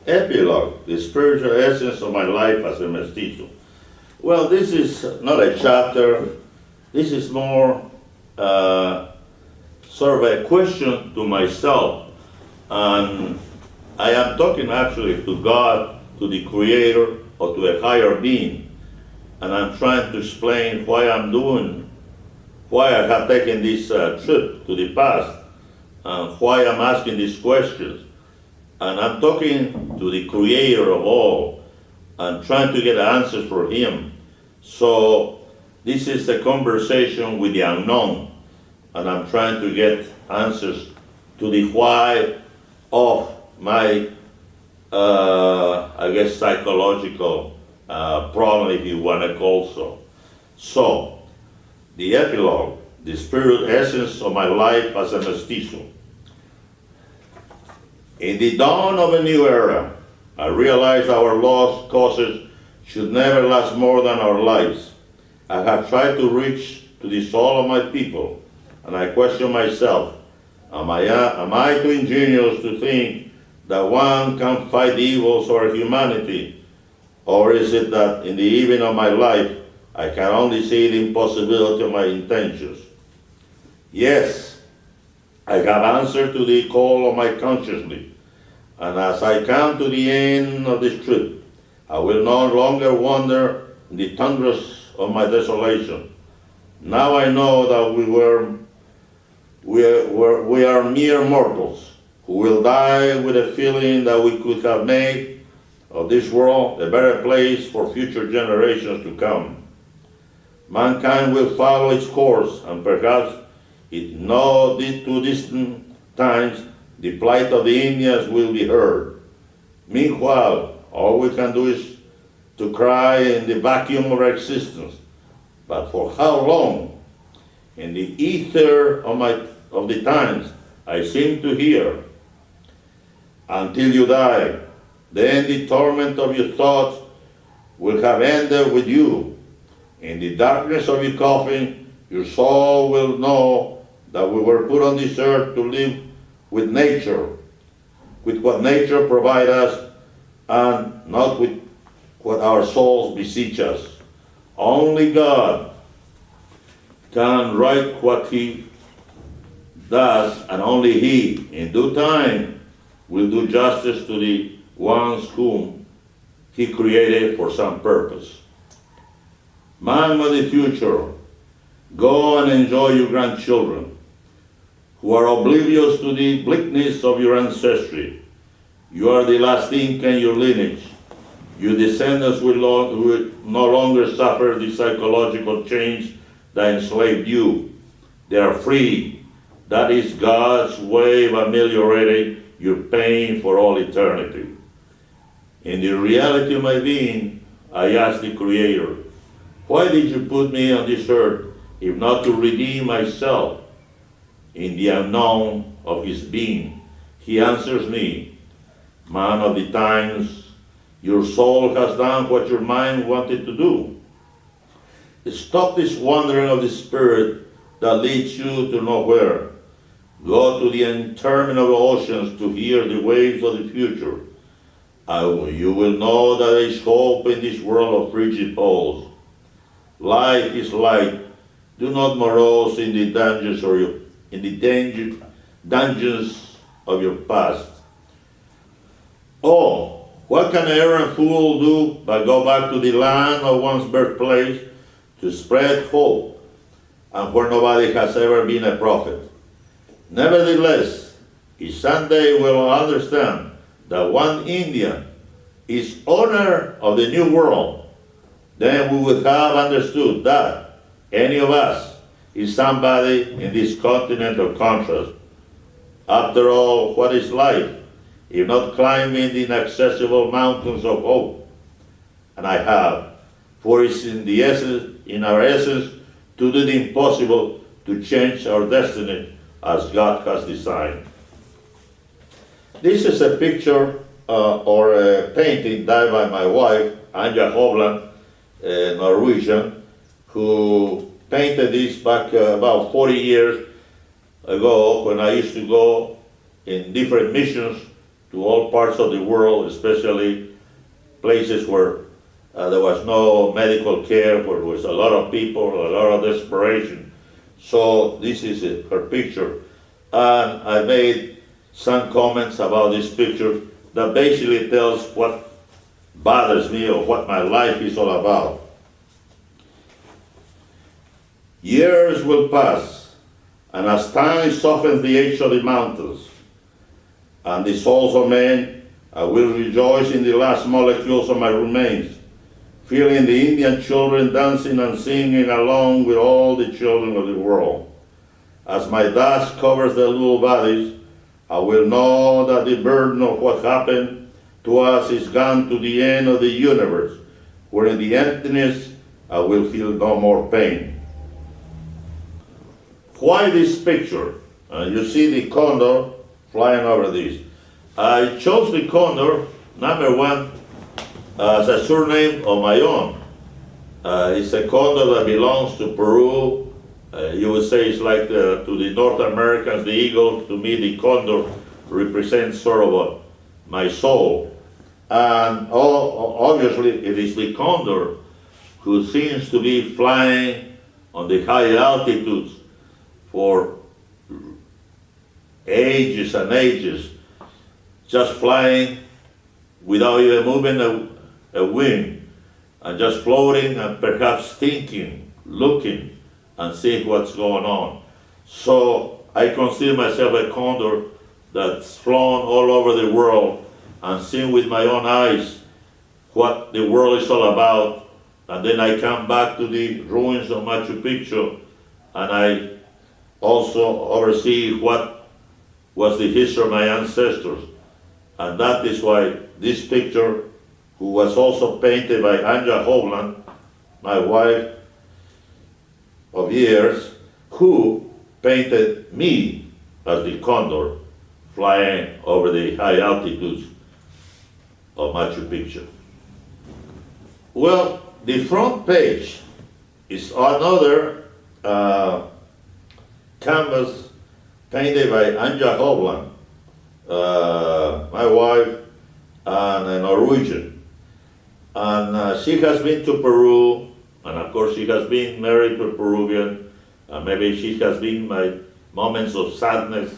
Epilogue, the spiritual essence of my life as a mestizo. Well, this is not a chapter. This is more sort of a question to myself. And I am talking actually to God, to the Creator, or to a higher being. And I'm trying to explain why I'm doing, why I have taken this trip to the past, and why I'm asking these questions. And I'm talking to the Creator of all and trying to get answers for Him. So this is a conversation with the unknown, and I'm trying to get answers to the why of my, I guess, psychological problem, if you want to call so. So, the epilogue, the spiritual essence of my life as a mestizo. In the dawn of a new era, I realized our lost causes should never last more than our lives. I have tried to reach to the soul of my people, and I question myself, am I too ingenious to think that one can fight the evils of our humanity? Or is it that in the evening of my life, I can only see the impossibility of my intentions? Yes, I have answered to the call of my consciousness, and as I come to the end of this trip, I will no longer wander in the tundras of my desolation. Now I know that we are mere mortals who will die with a feeling that we could have made of this world a better place for future generations to come. Mankind will follow its course, and perhaps in no too distant times, the plight of the Indians will be heard. Meanwhile, all we can do is to cry in the vacuum of our existence. But for how long? In the ether of the times, I seem to hear, until you die, then the torment of your thoughts will have ended with you. In the darkness of your coffin, your soul will know that we were put on this earth to live with nature, with what nature provides us, and not with what our souls beseech us. Only God can write what He does, and only He, in due time, will do justice to the ones whom He created for some purpose. Man of the future, go and enjoy your grandchildren, who are oblivious to the bleakness of your ancestry. You are the last link in your lineage. Your descendants will no longer suffer the psychological change that enslaved you. They are free. That is God's way of ameliorating your pain for all eternity. In the reality of my being, I ask the Creator, why did you put me on this earth if not to redeem myself? In the unknown of His being, He answers me, man of the times, your soul has done what your mind wanted to do. Stop this wandering of the spirit that leads you to nowhere. Go to the interminable oceans to hear the waves of the future. You will know that there is hope in this world of frigid poles. Life is light. Do not morose in the dungeons of your past. Oh, what can an errant fool do but go back to the land of one's birthplace to spread hope, and where nobody has ever been a prophet? Nevertheless, if someday we'll understand that one Indian is owner of the new world, then we would have understood that any of us is somebody in this continent of contrast. After all, what is life if not climbing the inaccessible mountains of hope? And I have, for it's in our essence to do the impossible, to change our destiny as God has designed. This is a picture or a painting done by my wife, Anja Hovland, Norwegian, who painted this back about 40 years ago when I used to go in different missions to all parts of the world, especially places where there was no medical care, where there was a lot of people, a lot of desperation. So this is her picture. And I made some comments about this picture that basically tells what bothers me or what my life is all about. Years will pass, and as time softens the age of the mountains, and the souls of men, I will rejoice in the last molecules of my remains, feeling the Indian children dancing and singing along with all the children of the world. As my dust covers their little bodies, I will know that the burden of what happened to us is gone to the end of the universe, where in the emptiness I will feel no more pain. Why this picture? You see the condor flying over this. I chose the condor, number one, as a surname of my own. It's a condor that belongs to Peru. You would say it's like to the North Americans, the eagle. To me, the condor represents sort of my soul. And obviously, it is the condor who seems to be flying on the high altitudes for ages and ages, just flying without even moving a wing, and just floating and perhaps thinking, looking, and seeing what's going on. So I consider myself a condor that's flown all over the world and seen with my own eyes what the world is all about. And then I come back to the ruins of Machu Picchu, and I also oversee what was the history of my ancestors. And that is why this picture, who was also painted by Anja Hovland, my wife of years, who painted me as the condor flying over the high altitudes of Machu Picchu. Well, the front page is another canvas painted by Anja Hovland, my wife, and a Norwegian. And she has been to Peru, and of course she has been married to a Peruvian, and maybe she has been my moments of sadness,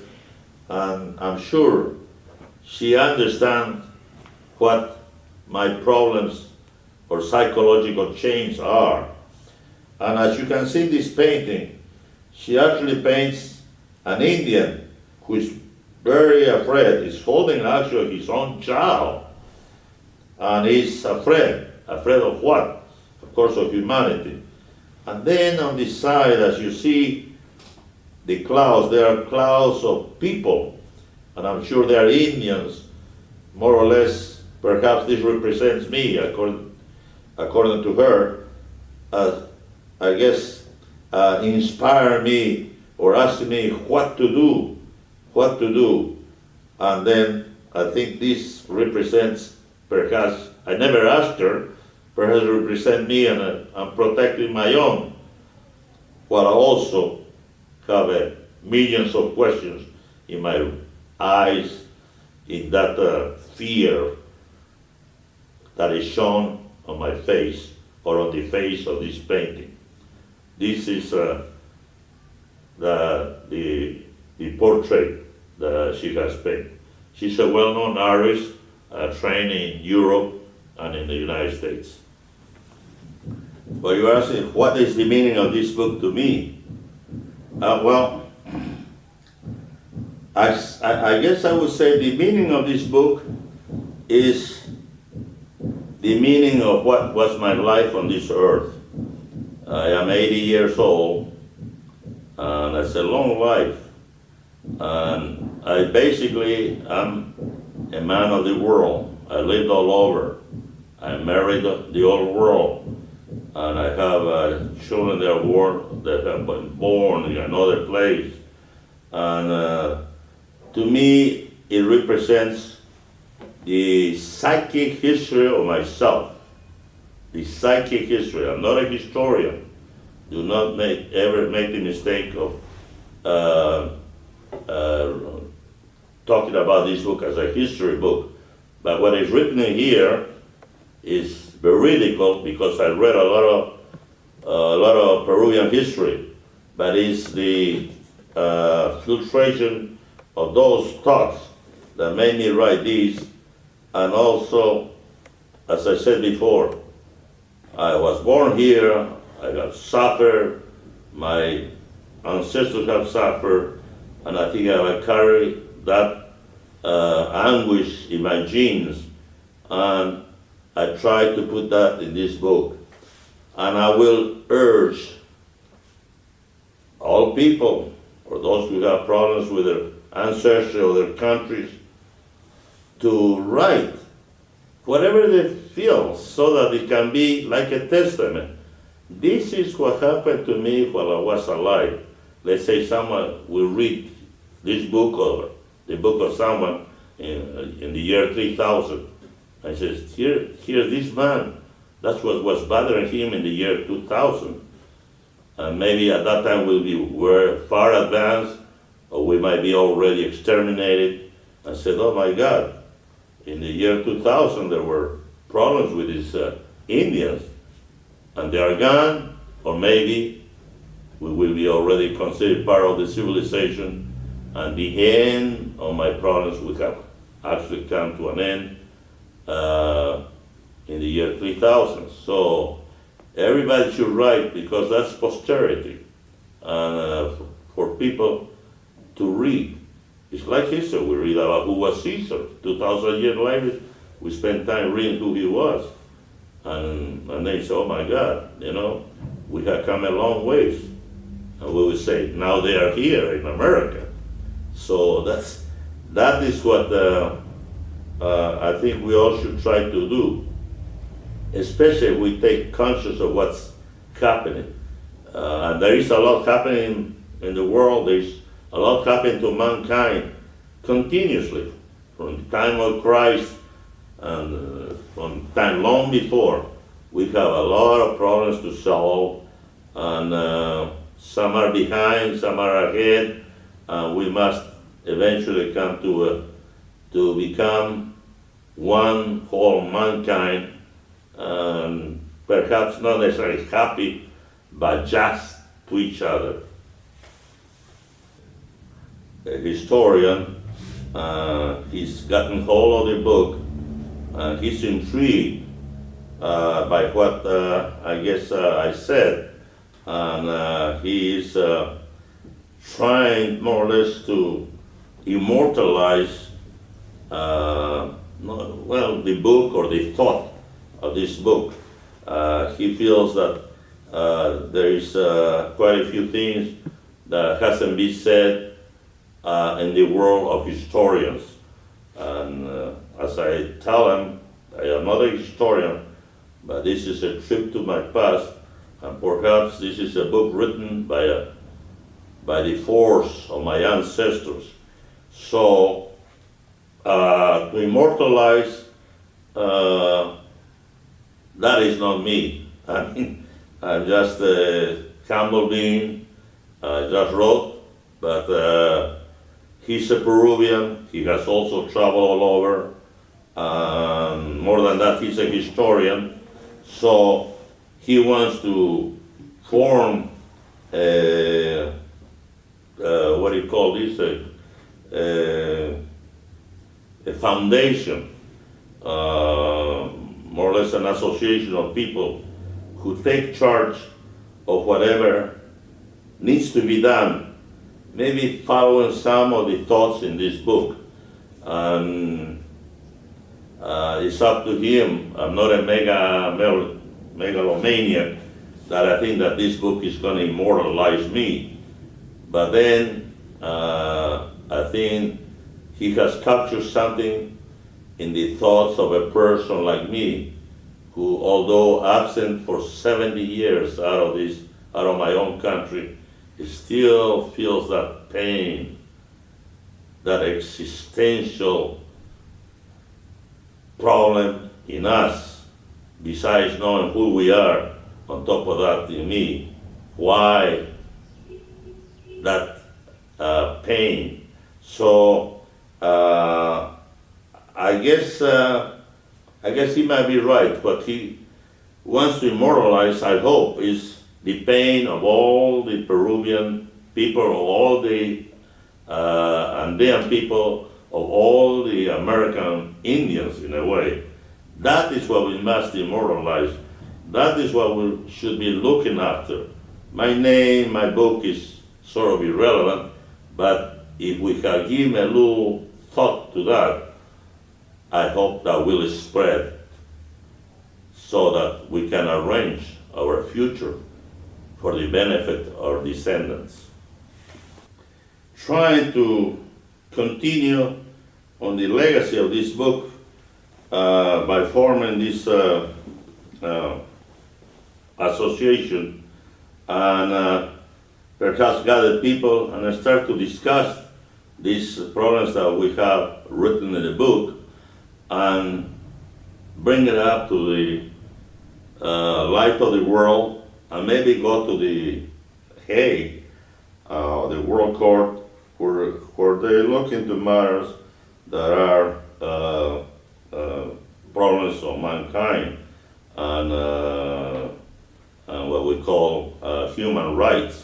and I'm sure she understands what my problems or psychological change are. And as you can see in this painting, she actually paints an Indian who is very afraid. He's holding actually his own child, and he's afraid. Afraid of what? Of course, of humanity. And then on the side, as you see the clouds, there are clouds of people, and I'm sure they are Indians, more or less. Perhaps this represents me, according to her. I guess inspire me or ask me what to do. And then I think this represents, perhaps, I never asked her, perhaps represent me, and I'm protecting my own, while I also have millions of questions in my eyes, in that fear that is shown on my face or on the face of this painting. This is the portrait that she has painted. She's a well-known artist, trained in Europe and in the United States. But you're asking, what is the meaning of this book to me? Well, I guess I would say the meaning of this book is the meaning of what was my life on this earth. I am 80 years old, and that's a long life. And I basically am a man of the world. I lived all over. I married the old world, and I have children that have been born in another place. And to me, it represents the psychic history of myself. The psychic history. I'm not a historian. Do not ever make the mistake of talking about this book as a history book. But what is written in here is veridical because I read a lot of Peruvian history, but it's the filtration of those thoughts that made me write these. And also, as I said before, I was born here, I have suffered, my ancestors have suffered, and I think I carry that anguish in my genes, and I try to put that in this book. And I will urge all people, or those who have problems with their ancestry or their countries, to write whatever they feel so that it can be like a testament. This is what happened to me while I was alive. Let's say someone will read this book or the book of someone in the year 3000. I says, here this man, that's what was bothering him in the year 2000. And maybe at that time we're far advanced, or we might be already exterminated. I said, oh my God, in the year 2000 there were problems with these Indians, and they are gone, or maybe we will be already considered part of the civilization, and the end of my problems will have actually come to an end in the year 3000. So everybody should write, because that's posterity, and for people to read. It's like history. We read about who was Caesar. 2,000 years later, we spend time reading who he was. And they say, oh my God, we have come a long ways. And we would say, now they are here in America. So that is what I think we all should try to do, especially if we take conscious of what's happening. And there is a lot happening in the world. There's a lot happening to mankind continuously from the time of Christ and from time long before. We have a lot of problems to solve, and some are behind, some are ahead, and we must eventually come to become one whole mankind, and perhaps not necessarily happy, but just to each other. A historian, he's gotten hold of the book, and he's intrigued by what I guess I said, and he is trying more or less to immortalize the book or the thought of this book. He feels that there is quite a few things that hasn't been said in the world of historians. And as I tell him, I am not a historian, but this is a trip to my past, and perhaps this is a book written by the force of my ancestors. So to immortalize, that is not me. I mean, I'm just a humble being. I just wrote, but he's a Peruvian. He has also traveled all over. More than that, he's a historian. So he wants to form what do you call this? A foundation, more or less an association of people who take charge of whatever needs to be done, maybe following some of the thoughts in this book. And it's up to him. I'm not a megalomaniac that I think that this book is going to immortalize me. But then I think he has captured something in the thoughts of a person like me, who, although absent for 70 years out of my own country, still feels that pain, that existential problem in us, besides knowing who we are, on top of that in me, why that pain. So Uh, I guess he might be right. What he wants to immortalize, I hope, is the pain of all the Peruvian people, of all the Andean people, of all the American Indians, in a way. That is what we must immortalize. That is what we should be looking after. My name, my book is sort of irrelevant, but if we can give a little thought to that, I hope that will spread so that we can arrange our future for the benefit of our descendants. Trying to continue on the legacy of this book by forming this association and perhaps gather people and start to discuss these problems that we have written in the book and bring it up to the light of the world and maybe go to the Hague, the World Court, where they look into matters that are problems of mankind and what we call human rights.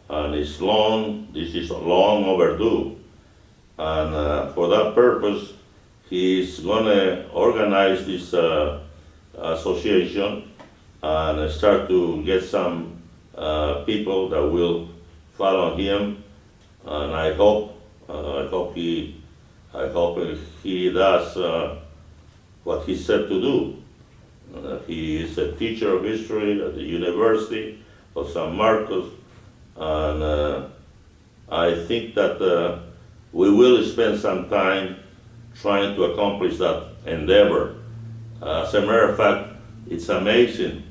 And this is long overdue. And for that purpose, he's going to organize this association and start to get some people that will follow him. And I hope he does what he said to do. He is a teacher of history at the University of San Marcos, and I think that we will spend some time trying to accomplish that endeavor. As a matter of fact, it's amazing.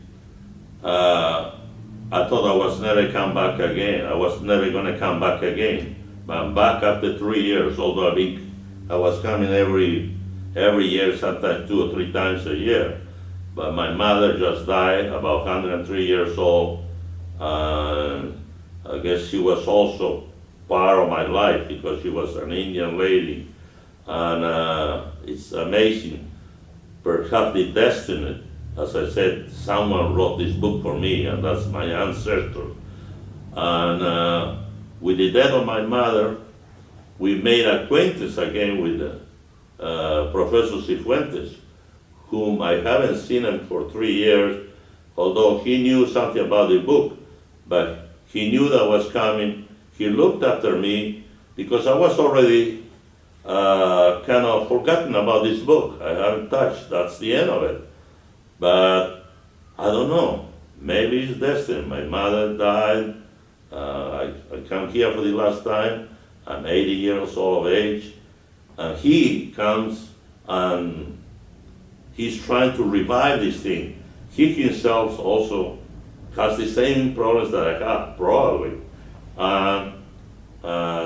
I thought I was never come back again. I was never going to come back again. But I'm back after 3 years, although I was coming every year, sometimes 2 or 3 times a year. But my mother just died, about 103 years old. And I guess she was also part of my life because she was an Indian lady. And it's amazing. Perhaps the destiny, as I said, someone wrote this book for me, and that's my ancestor. And with the death of my mother, we made acquaintance again with Professor Cifuentes, whom I haven't seen him for 3 years, although he knew something about the book, but he knew that was coming. He looked after me because I was already kind of forgotten about this book. I haven't touched, that's the end of it. But I don't know, maybe it's destiny. My mother died, I come here for the last time, I'm 80 years old of age, and he comes and he's trying to revive this thing. He himself also has the same problems that I have, probably.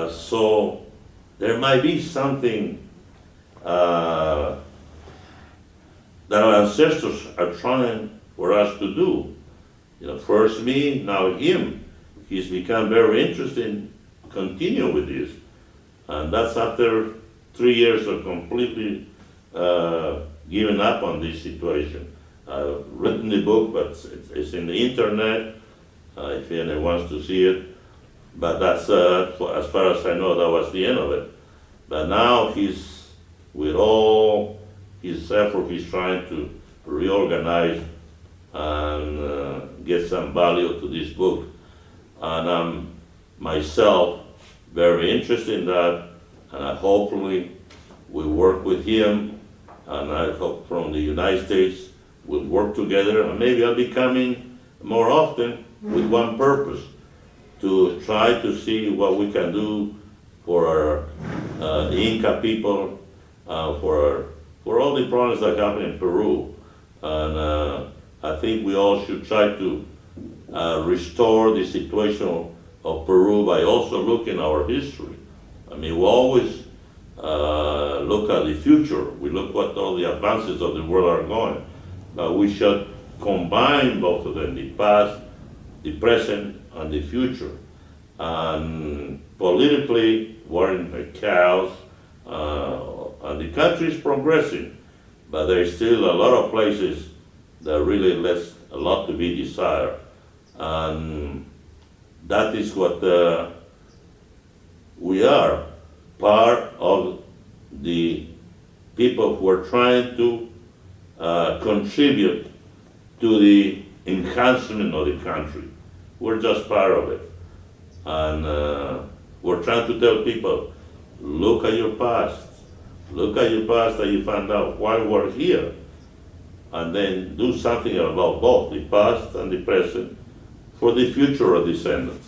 So there might be something that our ancestors are trying for us to do. First me, now him. He's become very interested to continue with this. And that's after 3 years of completely giving up on this situation. I've written the book, but it's in the internet, if anyone wants to see it. But that's, as far as I know, that was the end of it. But now he's, with all his effort, he's trying to reorganize and get some value to this book. And I'm myself very interested in that, and hopefully we work with him, and I hope from the United States we'll work together, and maybe I'll be coming more often with one purpose, to try to see what we can do for our Inca people, for all the problems that happen in Peru. And I think we all should try to restore the situation of Peru by also looking at our history. I mean, we always look at the future. We look what all the advances of the world are going. But we should combine both of them, the past, the present, and the future. And politically, we're in a chaos, And the country is progressing, but there is still a lot of places that really left a lot to be desired. And that is what we are, part of the people who are trying to contribute to the enhancement of the country. We're just part of it. And we're trying to tell people, look at your past. Look at your past that you found out why we're here. And then do something about both the past and the present for the future of descendants.